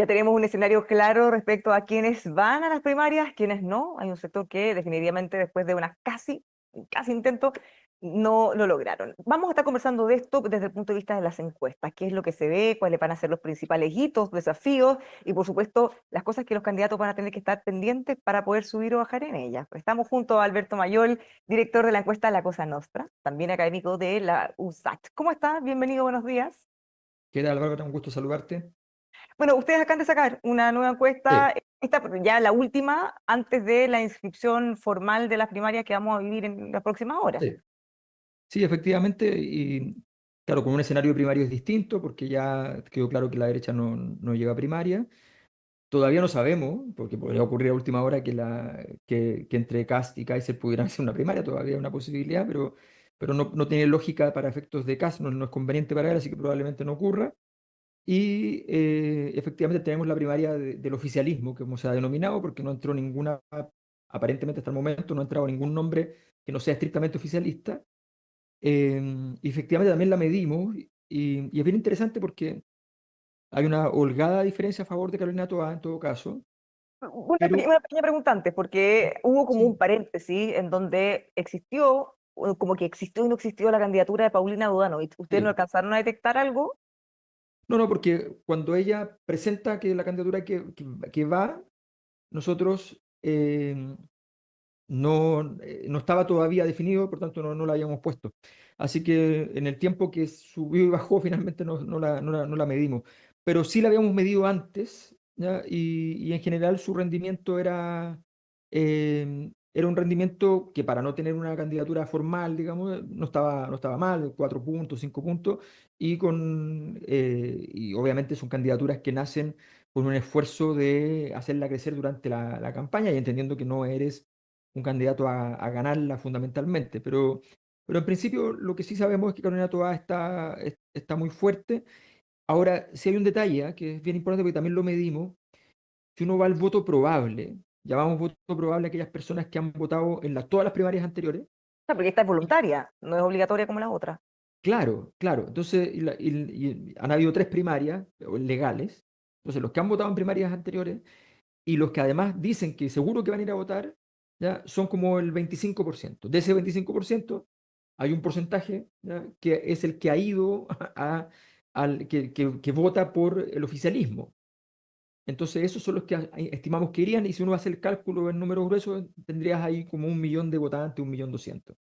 Ya tenemos un escenario claro respecto a quienes van a las primarias, quienes no. Hay un sector que definitivamente después de una casi intento, no lo lograron. Vamos a estar conversando de esto desde el punto de vista de las encuestas, qué es lo que se ve, cuáles van a ser los principales hitos, desafíos y por supuesto las cosas que los candidatos van a tener que estar pendientes para poder subir o bajar en ellas. Estamos junto a Alberto Mayol, director de la encuesta La Cosa Nostra, también académico de la USACH. ¿Cómo estás? Bienvenido, buenos días. ¿Qué tal, Álvaro? Un gusto saludarte. Bueno, ustedes acaban de sacar una nueva encuesta, Sí, esta ya la última, antes de la inscripción formal de las primarias que vamos a vivir en las próximas horas. sí. Sí, efectivamente, y claro, con un escenario primario es distinto, porque ya quedó claro que la derecha no llega a primaria. Todavía no sabemos, porque podría ocurrir a última hora que entre Kast y Kaiser pudieran hacer una primaria, todavía es una posibilidad, pero no tiene lógica para efectos de Kast, no es conveniente para él, así que probablemente no ocurra. Y efectivamente tenemos la primaria del oficialismo, que como se ha denominado, porque no entró ninguna, aparentemente hasta el momento no ha entrado ningún nombre que no sea estrictamente oficialista. Y efectivamente también la medimos y es bien interesante porque hay una holgada diferencia a favor de Carolina Toá en todo caso, pero Una pequeña pregunta antes, porque hubo como un sí, paréntesis en donde existió, o como que existió y no existió la candidatura de Paulina Bodanovich. ¿Ustedes no sí. alcanzaron a detectar algo? No, porque cuando ella presenta que la candidatura que va, nosotros no estaba todavía definido, por tanto no la habíamos puesto. Así que en el tiempo que subió y bajó, finalmente no la medimos. Pero sí la habíamos medido antes, ¿ya? Y en general su rendimiento era un rendimiento que para no tener una candidatura formal, digamos, no estaba mal, 4 puntos, 5 puntos, y obviamente son candidaturas que nacen con un esfuerzo de hacerla crecer durante la campaña y entendiendo que no eres un candidato a ganarla fundamentalmente. Pero en principio lo que sí sabemos es que Carolina Toá está muy fuerte. Ahora, si hay un detalle, que es bien importante porque también lo medimos, si uno va al voto probable, llamamos voto probable a aquellas personas que han votado en todas las primarias anteriores. O sea, porque esta es Y voluntaria, no es obligatoria como la otra. claro, claro. Entonces, han habido 3 primarias legales. Entonces, los que han votado en primarias anteriores y los que además dicen que seguro que van a ir a votar, ¿ya? Son como el 25%. De ese 25% hay un porcentaje, ¿ya? Que es el que ha ido que vota por el oficialismo. Entonces esos son los que estimamos que irían y si uno hace el cálculo en números gruesos, tendrías ahí como 1 millón de votantes, 1.200.000.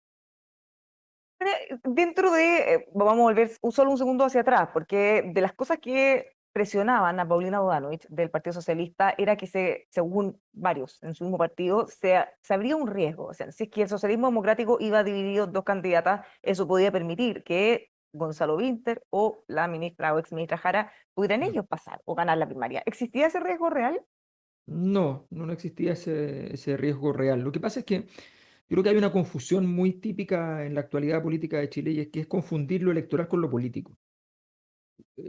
Dentro de, vamos a volver solo un segundo hacia atrás, porque de las cosas que presionaban a Paulina Bodanovich del Partido Socialista era que según varios en su mismo partido, se abría un riesgo. O sea, si es que el socialismo democrático iba dividido en dos candidatas, eso podía permitir que Gonzalo Vinter o la ministra o exministra Jara pudieran ellos pasar o ganar la primaria. ¿Existía ese riesgo real? No existía ese riesgo real. Lo que pasa es que yo creo que hay una confusión muy típica en la actualidad política de Chile y es que es confundir lo electoral con lo político.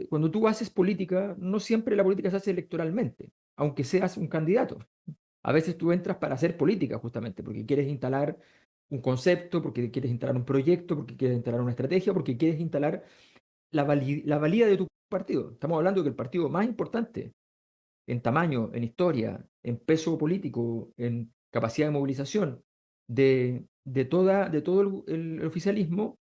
Cuando tú haces política, no siempre la política se hace electoralmente, aunque seas un candidato. A veces tú entras para hacer política justamente, porque quieres instalar un concepto, porque quieres instalar un proyecto, porque quieres instalar una estrategia, porque quieres instalar la valía de tu partido. Estamos hablando de que el partido más importante en tamaño, en historia, en peso político, en capacidad de movilización de todo el oficialismo,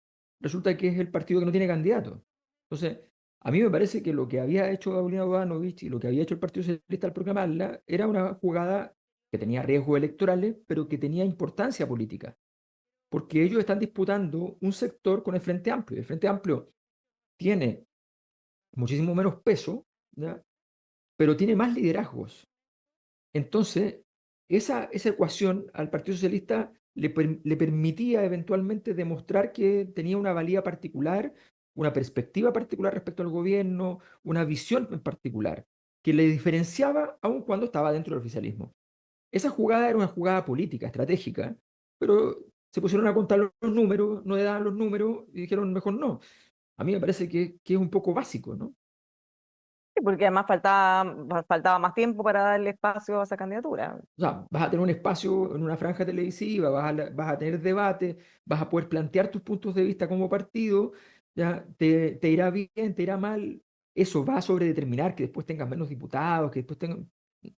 resulta que es el partido que no tiene candidato. Entonces, a mí me parece que lo que había hecho Paulina Bodanovich y lo que había hecho el Partido Socialista al proclamarla era una jugada que tenía riesgos electorales, pero que tenía importancia política, porque ellos están disputando un sector con el Frente Amplio. El Frente Amplio tiene muchísimo menos peso, ¿ya? Pero tiene más liderazgos. Entonces, esa ecuación al Partido Socialista le permitía eventualmente demostrar que tenía una valía particular, una perspectiva particular respecto al gobierno, una visión en particular, que le diferenciaba aun cuando estaba dentro del oficialismo. Esa jugada era una jugada política, estratégica, pero se pusieron a contar los números, no le daban los números y dijeron mejor no. A mí me parece que es un poco básico, ¿no? Sí, porque además faltaba más tiempo para darle espacio a esa candidatura. O sea, vas a tener un espacio en una franja televisiva, vas a tener debate, vas a poder plantear tus puntos de vista como partido, ya te irá bien, te irá mal. eso va a sobredeterminar que después tengas menos diputados, que después tengan...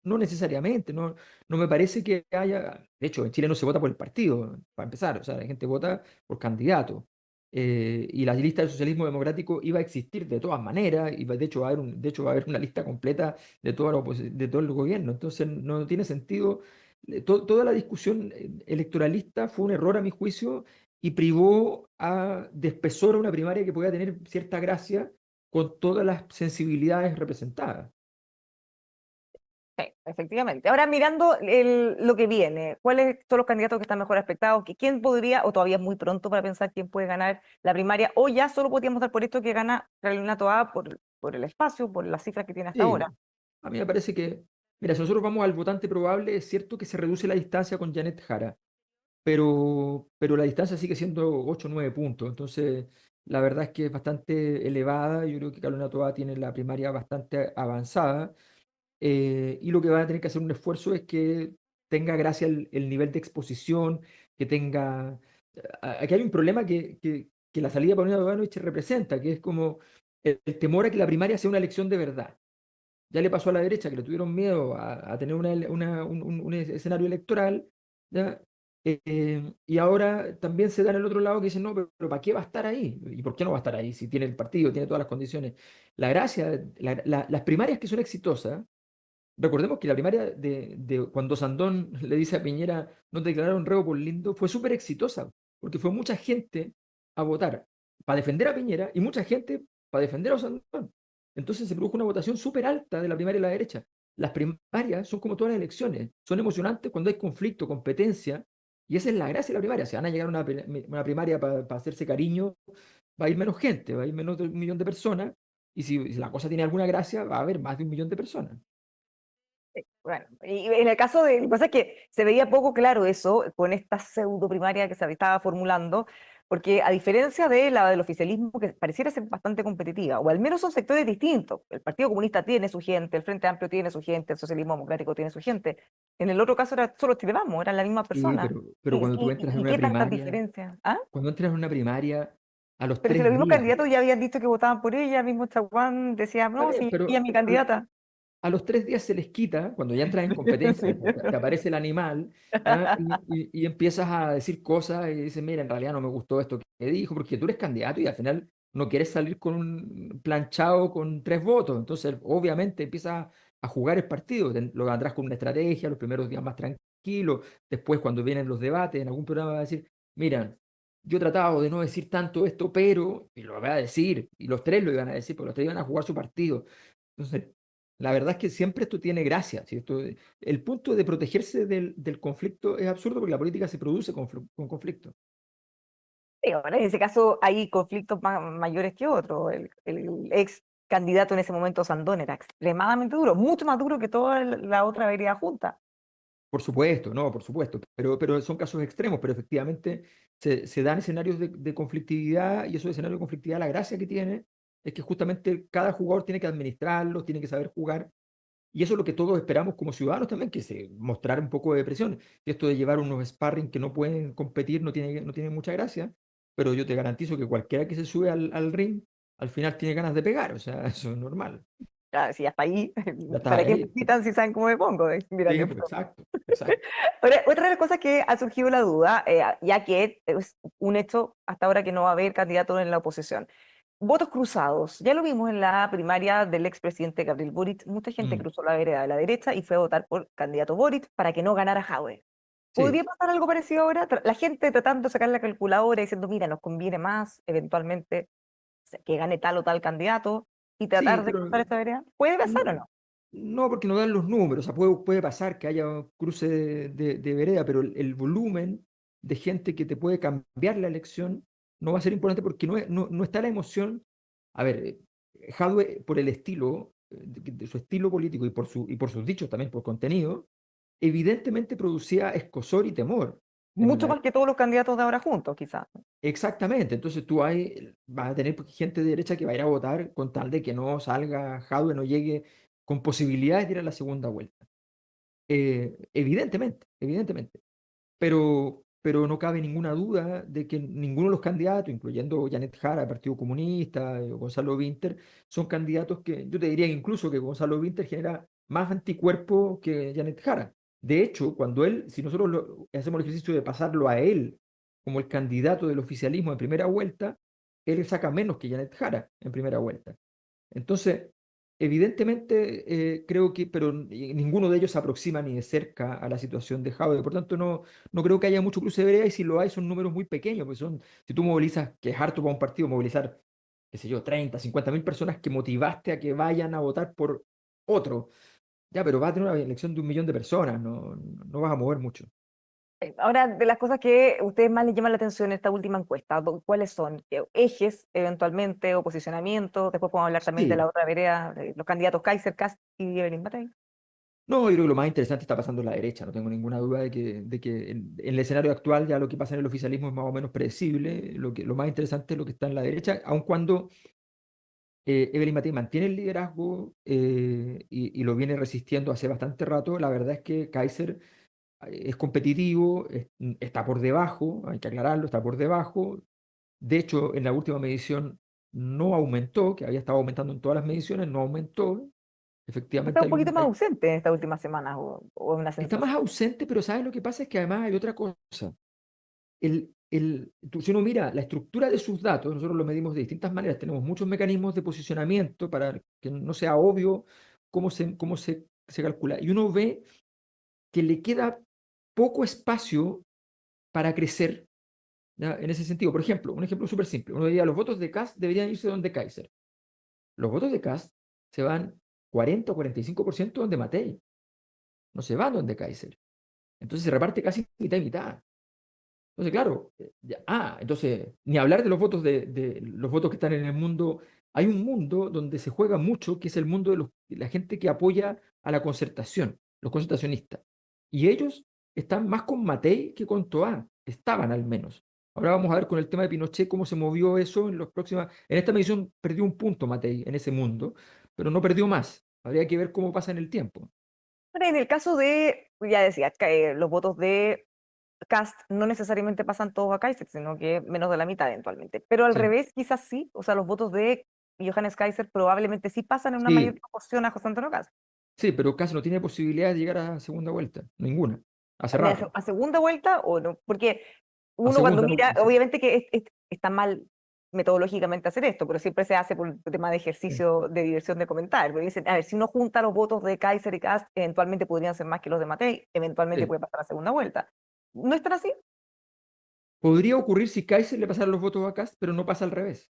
No necesariamente, no me parece que haya... De hecho, en Chile no se vota por el partido, para empezar, o sea, la gente vota por candidato. Y la lista del socialismo democrático iba a existir de todas maneras, y de hecho de hecho va a haber una lista completa de, de todo el gobierno, entonces no tiene sentido. Toda la discusión electoralista fue un error a mi juicio y privó de espesor a una primaria que podía tener cierta gracia con todas las sensibilidades representadas. Sí, efectivamente. Ahora mirando lo que viene, ¿cuáles son los candidatos que están mejor aspectados? ¿Quién podría, o todavía es muy pronto para pensar quién puede ganar la primaria? O ya solo podríamos dar por esto que gana Carolina Toá por el espacio, por las cifras que tiene hasta Sí, ahora. a mí me parece que, mira, si nosotros vamos al votante probable, es cierto que se reduce la distancia con Janet Jara, pero la distancia sigue siendo 8 o 9 puntos, entonces la verdad es que es bastante elevada. Yo creo que Carolina Toá tiene la primaria bastante avanzada. Y lo que van a tener que hacer un esfuerzo es que tenga gracia el nivel de exposición, que tenga... Aquí hay un problema que la salida de Paulina Bogdanovich representa, que es como el temor a que la primaria sea una elección de verdad. Ya le pasó a la derecha que le tuvieron miedo a tener un escenario electoral, ¿ya? Y ahora también se da en el otro lado que dicen, no, pero ¿para qué va a estar ahí? ¿Y por qué no va a estar ahí si tiene el partido, tiene todas las condiciones? La gracia, las primarias que son exitosas. Recordemos que la primaria de cuando Sandón le dice a Piñera no te declararon reo por lindo fue súper exitosa, porque fue mucha gente a votar para defender a Piñera y mucha gente para defender a Sandón. Entonces se produjo una votación súper alta de la primaria y la derecha. Las primarias son como todas las elecciones, son emocionantes cuando hay conflicto, competencia, y esa es la gracia de la primaria. Si van a llegar a una primaria para hacerse cariño, va a ir menos gente, va a ir menos de 1 millón de personas, y si la cosa tiene alguna gracia, va a haber más de 1 millón de personas. Sí, bueno, y en el caso de, lo que pasa es que se veía poco claro eso con esta pseudo primaria que se estaba formulando, porque a diferencia de la del oficialismo, que pareciera ser bastante competitiva, o al menos son sectores distintos, el Partido Comunista tiene su gente, el Frente Amplio tiene su gente, el Socialismo Democrático tiene su gente, en el otro caso era solo Chile Vamos, eran la misma Sí, persona. pero cuando tú entras en Y una qué tantas primaria, diferencias? ¿Ah? cuando entras en una primaria a los Pero si tres los mismos días, candidatos ya habían dicho que votaban por ella, el mismo Chaguán decía, está no, bien, si ella pero es mi candidata. a los 3 días se les quita, cuando ya entras en competencia, Sí. te aparece el animal, ¿ah? Y empiezas a decir cosas y dices, mira, en realidad no me gustó esto que dijo, porque tú eres candidato y al final no quieres salir con un planchado con 3 votos. Entonces, obviamente, empiezas a jugar el partido. Lo gandrás con una estrategia, los primeros días más tranquilos. Después, cuando vienen los debates, en algún programa vas a decir, mira, yo he tratado de no decir tanto esto, pero, y lo voy a decir, y los tres lo iban a decir, porque los tres iban a jugar su partido. Entonces, la verdad es que siempre esto tiene gracia, ¿sí? El punto de protegerse del conflicto es absurdo porque la política se produce con conflicto. Sí, ahora en ese caso hay conflictos mayores que otros. El ex candidato en ese momento, Sandón, era extremadamente duro, mucho más duro que toda la otra vereda junta. Por supuesto, no, por supuesto, pero son casos extremos, pero efectivamente se dan escenarios de conflictividad y esos escenarios de conflictividad, la gracia que tiene es que justamente cada jugador tiene que administrarlos, tiene que saber jugar. Y eso es lo que todos esperamos como ciudadanos también, que se mostrar un poco de presión. Esto de llevar unos sparring que no pueden competir no tiene mucha gracia, pero yo te garantizo que cualquiera que se sube al ring, al final tiene ganas de pegar, o sea, eso es normal. Ya, si hasta ahí, Ya está ¿para qué me ahí. citan si saben cómo me pongo? Mira, Sí, qué pues, feo. exacto, exacto. Ahora, otra de las cosas que ha surgido la duda, ya que es un hecho hasta ahora que no va a haber candidato en la oposición. Votos cruzados. Ya lo vimos en la primaria del expresidente Gabriel Boric. Mucha gente Mm, cruzó la vereda de la derecha y fue a votar por candidato Boric para que no ganara Jadwe. ¿Podría sí. pasar algo parecido ahora? La gente tratando de sacar la calculadora y diciendo, mira, nos conviene más eventualmente que gane tal o tal candidato y Sí, tratar de pero cruzar esa vereda. ¿Puede pasar o no, no? no porque no dan los números. O sea, puede pasar que haya un cruce de vereda, pero el volumen de gente que te puede cambiar la elección no va a ser importante porque no está la emoción. A ver, Jadwe, por el estilo, de su estilo político y por sus dichos también, por contenido, evidentemente producía escozor y temor en Mucho una... más que todos los candidatos de ahora juntos, quizás. Exactamente, entonces vas a tener gente de derecha que va a ir a votar con tal de que no salga Jadwe, no llegue con posibilidades de ir a la segunda vuelta. Evidentemente, evidentemente. Pero pero no cabe ninguna duda de que ninguno de los candidatos, incluyendo Janet Jara, Partido Comunista, Gonzalo Vinter, son candidatos que yo te diría incluso que Gonzalo Vinter genera más anticuerpos que Janet Jara. De hecho, cuando él, si nosotros hacemos el ejercicio de pasarlo a él como el candidato del oficialismo en primera vuelta, él saca menos que Janet Jara en primera vuelta. Entonces, evidentemente, creo que, pero ninguno de ellos se aproxima ni de cerca a la situación de Jaude. Por tanto, no creo que haya mucho cruce de vereda y si lo hay son números muy pequeños, pues son, si tú movilizas, que es harto para un partido, movilizar, qué sé yo, 30, 50.000 personas que motivaste a que vayan a votar por otro. Ya, pero vas a tener una elección de 1 millón de personas, no vas a mover mucho. Ahora, de las cosas que a ustedes más les llaman la atención en esta última encuesta, ¿cuáles son? Ejes, eventualmente, o posicionamiento. Después podemos hablar también de la Sí. otra vereda, de los candidatos Kaiser, Kast y Evelyn Matei. No, yo creo que lo más interesante está pasando en la derecha, no tengo ninguna duda de que en el escenario actual ya lo que pasa en el oficialismo es más o menos predecible, lo más interesante es lo que está en la derecha, aun cuando Evelyn Matei mantiene el liderazgo y lo viene resistiendo hace bastante rato, la verdad es que Kaiser es competitivo, está por debajo, hay que aclararlo, está por debajo, de hecho en la última medición no aumentó, que había estado aumentando en todas las mediciones, no aumentó, Está efectivamente un poquito más ausente en estas últimas semanas, o es una está más sensación. ausente, pero ¿sabes lo que pasa? Es que además hay otra cosa. Si uno mira la estructura de sus datos, nosotros lo medimos de distintas maneras, tenemos muchos mecanismos de posicionamiento para que no sea obvio se calcula. Y uno ve que le queda poco espacio para crecer, ¿ya? En ese sentido. Por ejemplo, un ejemplo súper simple. Uno diría, los votos de Kast deberían irse donde Kaiser. Los votos de Kast se van 40 o 45% donde Matei, no se van donde Kaiser. Entonces se reparte casi mitad y mitad. Entonces, claro, entonces, ni hablar de los votos de los votos que están en el mundo. Hay un mundo donde se juega mucho, que es el mundo de la gente que apoya a la concertación, los concertacionistas. Y ellos están más con Matei que con Toá, estaban al menos. Ahora vamos a ver con el tema de Pinochet cómo se movió eso en los próximos. En esta medición perdió un punto Matei en ese mundo, pero no perdió más. Habría que ver cómo pasa en el tiempo. Ahora, en el caso de, ya decía, que los votos de Cast no necesariamente pasan todos a Kaiser, sino que menos de la mitad eventualmente. Pero al Sí, revés, quizás sí, o sea, los votos de Johannes Kaiser probablemente sí pasan en una mayor sí, proporción a José Antonio Cast. sí, pero casi no tiene posibilidad de llegar a segunda vuelta, ninguna, hace rato. ¿A segunda vuelta o no? Porque A uno cuando segunda no. mira, obviamente que está mal metodológicamente hacer esto, pero siempre se hace por el tema de Sí. ejercicio de diversión de comentar. Porque dicen, a ver, si uno junta los votos de Kaiser y Kast, eventualmente podrían ser más que los de Matei, eventualmente Sí. puede pasar a segunda vuelta. ¿No es tan así? Podría ocurrir si Kaiser le pasara los votos a Kast, pero no pasa al revés.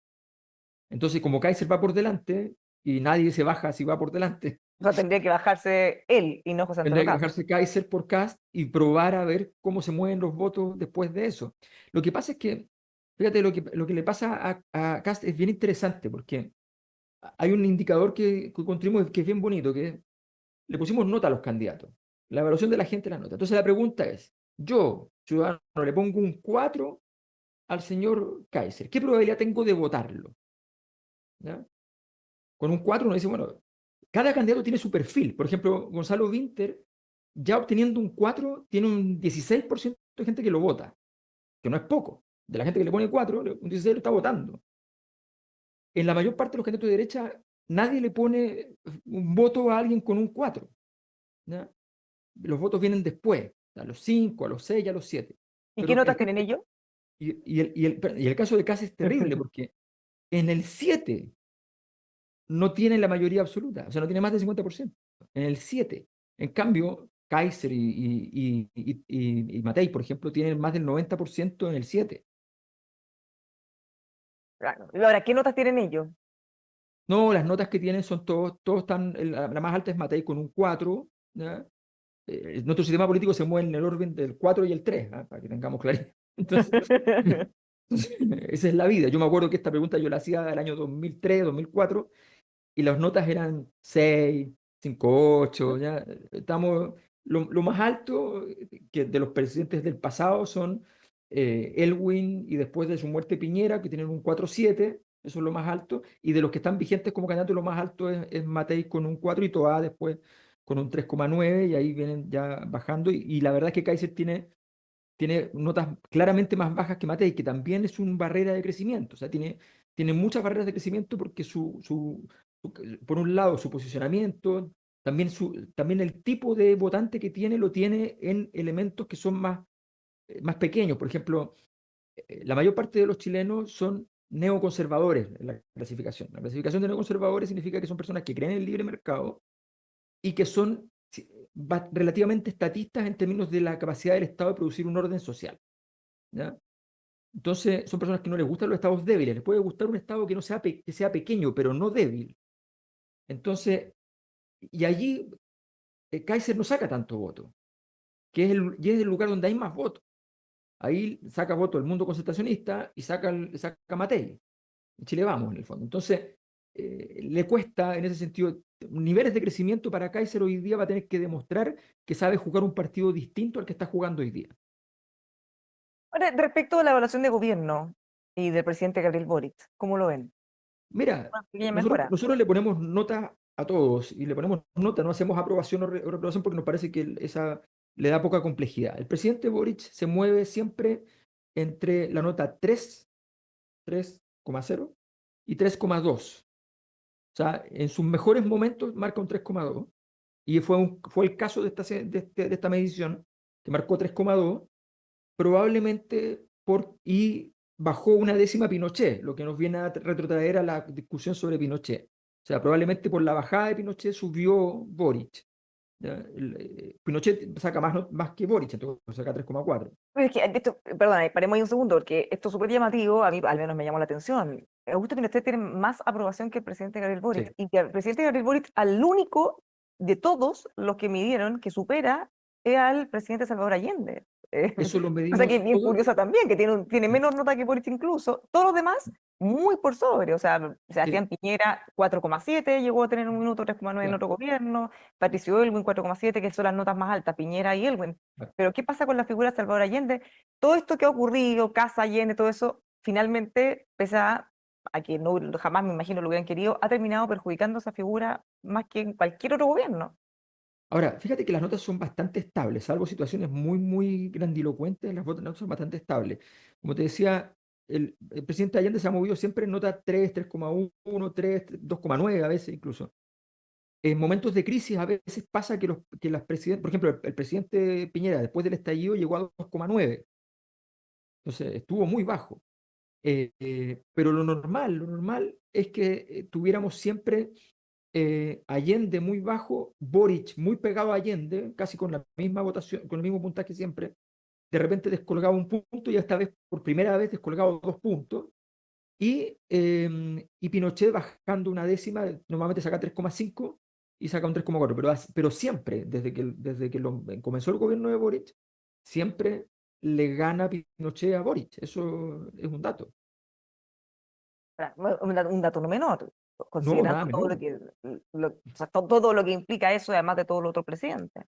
Entonces, como Kaiser va por delante y nadie se baja si va por delante, O sea, tendría que bajarse él y no José Antonio tendría que Cast. bajarse Kaiser por Kast y probar a ver cómo se mueven los votos después de eso. Lo que pasa es que, fíjate, lo que le pasa a Kast es bien interesante porque hay un indicador que construimos que es bien bonito, que le pusimos nota a los candidatos. La evaluación de la gente la nota. Entonces la pregunta es, yo, ciudadano, le pongo un 4 al señor Kaiser. ¿Qué probabilidad tengo de votarlo? ¿Ya? Con un 4 uno dice, bueno, cada candidato tiene su perfil. Por ejemplo, Gonzalo Vinter, ya obteniendo un 4 tiene un 16% de gente que lo vota, que no es poco. De la gente que le pone 4 un 16 lo está votando. En la mayor parte de los candidatos de derecha, nadie le pone un voto a alguien con un 4. ¿Ya? Los votos vienen después, a los 5, a los 6, a los 7. ¿Y qué Pero notas tienen ellos? el caso de Kass es terrible porque en el 7 no tiene la mayoría absoluta, o sea, no tiene más del 50%. En el 7. En cambio, Kaiser y Matei, por ejemplo, tienen más del 90% en el 7. Claro. Y ahora, ¿qué notas tienen ellos? No, las notas que tienen son todos están, la más alta es Matei con un 4, ¿ya? Nuestro sistema político se mueve en el orden del 4 y el 3, ¿ah? Para que tengamos claridad. Entonces, esa es la vida. Yo me acuerdo que esta pregunta yo la hacía el año 2003, 2004, y las notas eran 6, 5, 8, ya. Estamos, lo más alto que de los presidentes del pasado son Elwin y después de su muerte Piñera, que tienen un 4,7, eso es lo más alto, y de los que están vigentes como candidatos, lo más alto es Matei con un 4 y Toá después con un 3,9 y ahí vienen ya bajando, y la verdad es que Kaiser tiene tiene notas claramente más bajas que Matei, que también es una barrera de crecimiento. O sea, tiene muchas barreras de crecimiento porque por un lado, su posicionamiento, también el tipo de votante que tiene, lo tiene en elementos que son más pequeños. Por ejemplo, la mayor parte de los chilenos son neoconservadores en la clasificación. La clasificación de neoconservadores significa que son personas que creen en el libre mercado y que son relativamente estatistas en términos de la capacidad del Estado de producir un orden social. ¿Ya? Entonces, son personas que no les gustan los estados débiles. Les puede gustar un estado que, no sea, que sea pequeño, pero no débil. Entonces, y allí Kaiser no saca tanto voto, y es el lugar donde hay más votos. Ahí saca voto el mundo concentracionista y saca Matei. En Chile vamos, en el fondo. Entonces, le cuesta, en ese sentido, niveles de crecimiento para Kaiser hoy día va a tener que demostrar que sabe jugar un partido distinto al que está jugando hoy día. Ahora, respecto a la evaluación de gobierno y del presidente Gabriel Boric, ¿cómo lo ven? Mira, Una pequeña nosotros, mejora. nosotros le ponemos nota a todos y le ponemos nota, no hacemos aprobación o reprobación porque nos parece que esa le da poca complejidad. El presidente Boric se mueve siempre entre la nota 3,0 y 3,2. O sea, en sus mejores momentos marca un 3,2 y fue el caso de esta medición que marcó 3,2 probablemente y bajó una décima Pinochet, lo que nos viene a retrotraer a la discusión sobre Pinochet. O sea, probablemente por la bajada de Pinochet subió Boric. ¿Ya? Pinochet saca más que Boric, entonces saca 3,4. Pero es que esto, perdona, paremos ahí un segundo, porque esto es súper llamativo, a mí al menos me llamó la atención. Augusto Pinochet tiene más aprobación que el presidente Gabriel Boric, Sí, y que el presidente Gabriel Boric, al único de todos los que midieron que supera, es al presidente Salvador Allende. eso lo Cosa que es medimos bien todo. curiosa también, que tiene menos nota que Boric incluso. Todos los demás, muy por sobre. O sea, Sí, Sebastián Piñera, 4,7, llegó a tener un minuto 3,9 en claro, otro gobierno. Patricio Elwin, 4,7, que son las notas más altas, Piñera y Elwin. claro. Pero ¿qué pasa con la figura de Salvador Allende? Todo esto que ha ocurrido, Casa Allende, todo eso, finalmente, pese a que no, jamás me imagino lo hubieran querido, ha terminado perjudicando esa figura más que en cualquier otro gobierno. Ahora, fíjate que las notas son bastante estables, salvo situaciones muy grandilocuentes, las notas son bastante estables. Como te decía, el presidente Allende se ha movido siempre en nota 3, 3,1, 3, 2,9 a veces incluso. En momentos de crisis a veces pasa que las presidentes, por ejemplo, el presidente Piñera después del estallido llegó a 2,9, entonces estuvo muy bajo. Pero lo normal es que tuviéramos siempre Allende muy bajo, Boric muy pegado a Allende, casi con la misma votación, con el mismo puntaje siempre, de repente descolgaba un punto y esta vez, por primera vez, descolgado 2 puntos, y Pinochet bajando una décima, normalmente saca 3,5 y saca un 3,4, pero siempre, desde que comenzó el gobierno de Boric, siempre le gana Pinochet a Boric, eso es un dato. Un dato no menor, No, considerando nada todo lo menor. que, o sea, todo lo que implica eso, además de todo lo otro presidente.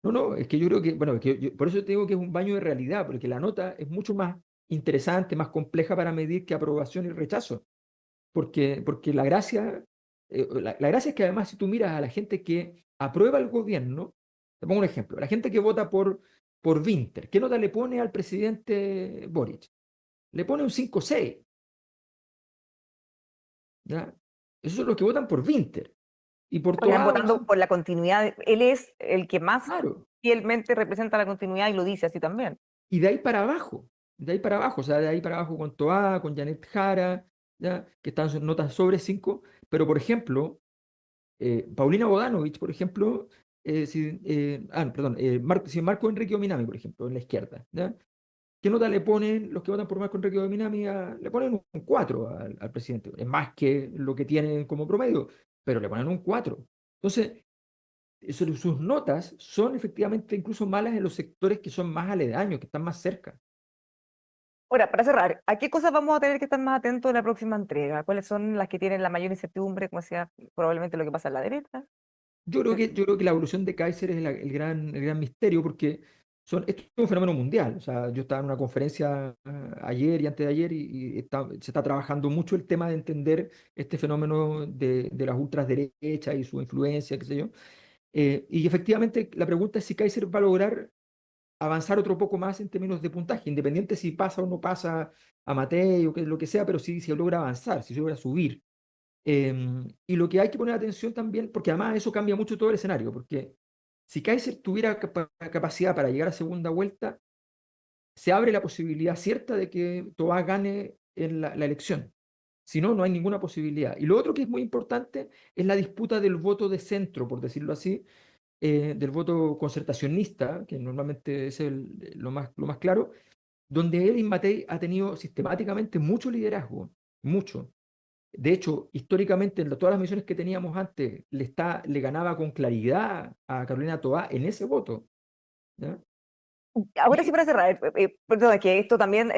No, es que yo creo que, bueno, por eso te digo que es un baño de realidad, porque la nota es mucho más interesante, más compleja para medir que aprobación y rechazo. Porque la gracia es que además si tú miras a la gente que aprueba el gobierno, te pongo un ejemplo, la gente que vota por Winter, ¿qué nota le pone al presidente Boric? Le pone un 5,6, ¿ya? Esos son los que votan por Winter. Y por Porque están Toá, por votando ejemplo, por la continuidad. Él es el que más claro. fielmente representa la continuidad y lo dice así también. Y de ahí para abajo, de ahí para abajo, o sea, de ahí para abajo con Toá, con Janet Jara, ¿ya? Que están sus notas sobre 5, pero por ejemplo, Paulina Bodanovich, por ejemplo, perdón, si Marco Enrique Ominami, por ejemplo, en la izquierda, ¿ya? ¿Qué nota le ponen los que votan por Marco Enrique Ominami? Le ponen un 4 al presidente, es más que lo que tienen como promedio, pero le ponen un 4. Entonces, sus notas son efectivamente incluso malas en los sectores que son más aledaños, que están más cerca. Ahora, para cerrar, ¿a qué cosas vamos a tener que estar más atentos en la próxima entrega? ¿Cuáles son las que tienen la mayor incertidumbre, como decía, probablemente lo que pasa en la derecha? Yo creo que la evolución de Kaiser es el gran misterio porque esto es un fenómeno mundial. O sea, yo estaba en una conferencia ayer y antes de ayer se está trabajando mucho el tema de entender este fenómeno de las ultraderechas y su influencia, qué sé yo. Y efectivamente la pregunta es si Kaiser va a lograr avanzar otro poco más en términos de puntaje, independiente si pasa o no pasa a Matei o lo que sea, pero sí si logra avanzar, si se logra subir. Y lo que hay que poner atención también, porque además eso cambia mucho todo el escenario, porque si Kaiser tuviera capacidad para llegar a segunda vuelta, se abre la posibilidad cierta de que Toá gane en la elección. Si no, no hay ninguna posibilidad. Y lo otro que es muy importante es la disputa del voto de centro, por decirlo así, del voto concertacionista, que normalmente es lo más claro, donde Edith Matei ha tenido sistemáticamente mucho liderazgo, mucho. De hecho, históricamente, en todas las misiones que teníamos antes, le ganaba con claridad a Carolina Toá en ese voto. ¿Ya? Ahora sí Y para cerrar, perdón, es que esto también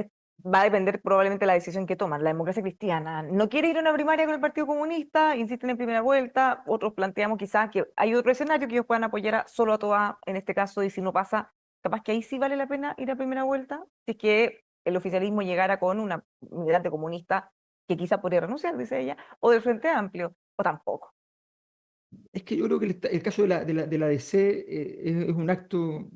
va a depender probablemente de la decisión que toman. La democracia cristiana no quiere ir a una primaria con el Partido Comunista, insisten en primera vuelta, otros planteamos quizás que hay otro escenario que ellos puedan apoyar solo a Toa en este caso, y si no pasa, capaz que ahí sí vale la pena ir a primera vuelta, si es que el oficialismo llegara con una migrante comunista que quizá podría renunciar, dice ella, o del Frente Amplio, o tampoco. es que yo creo que el caso de la DC es un acto,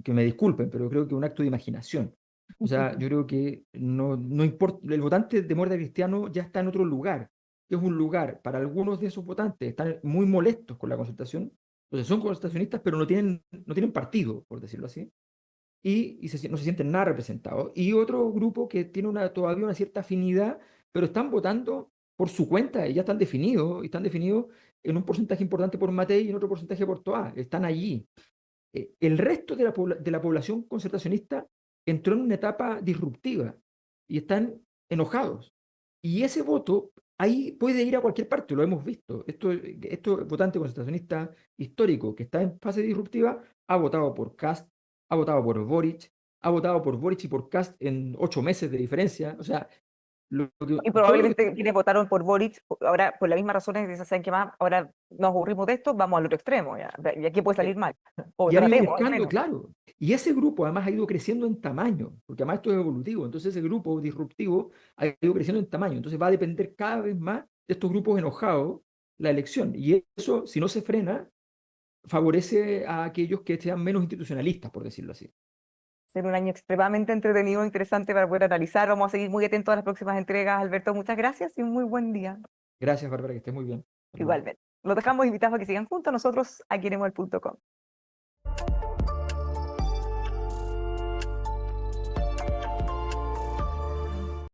que me disculpen, pero creo que es un acto de imaginación. O sea, yo creo que no importa, el votante de Muerte Cristiano ya está en otro lugar. Es un lugar para algunos de esos votantes, están muy molestos con la concertación. Entonces son concertacionistas, pero no tienen partido, por decirlo así, no se sienten nada representados. Y otro grupo que tiene todavía una cierta afinidad, pero están votando por su cuenta y ya y están definidos en un porcentaje importante por Matei y en otro porcentaje por Toa. Están allí. El resto de la población concertacionista entró en una etapa disruptiva y están enojados. Y ese voto ahí puede ir a cualquier parte, lo hemos visto. Esto votante concertacionista histórico que está en fase disruptiva ha votado por Kast, ha votado por Boric, ha votado por Boric y por Kast en 8 meses de diferencia. O sea, Y todo lo que probablemente quienes votaron por Boric, ahora por las mismas razones, dicen, ¿saben qué más? Ahora nos aburrimos de esto, vamos al otro extremo, ya. Y aquí puede salir mal, o Y ha habido un tratemos al escándalo, menos. claro. Y ese grupo además ha ido creciendo en tamaño, porque además esto es evolutivo. Entonces ese grupo disruptivo ha ido creciendo en tamaño. Entonces va a depender cada vez más de estos grupos enojados la elección. Y eso, si no se frena, favorece a aquellos que sean menos institucionalistas, por decirlo así. Ser un año extremadamente entretenido e interesante para poder analizar. Vamos a seguir muy atentos a las próximas entregas. Alberto, muchas gracias y un muy buen día. Gracias, Bárbara, que estés muy bien. Hasta luego. Igualmente. Los dejamos invitados a que sigan juntos a nosotros aquí en emuel.com.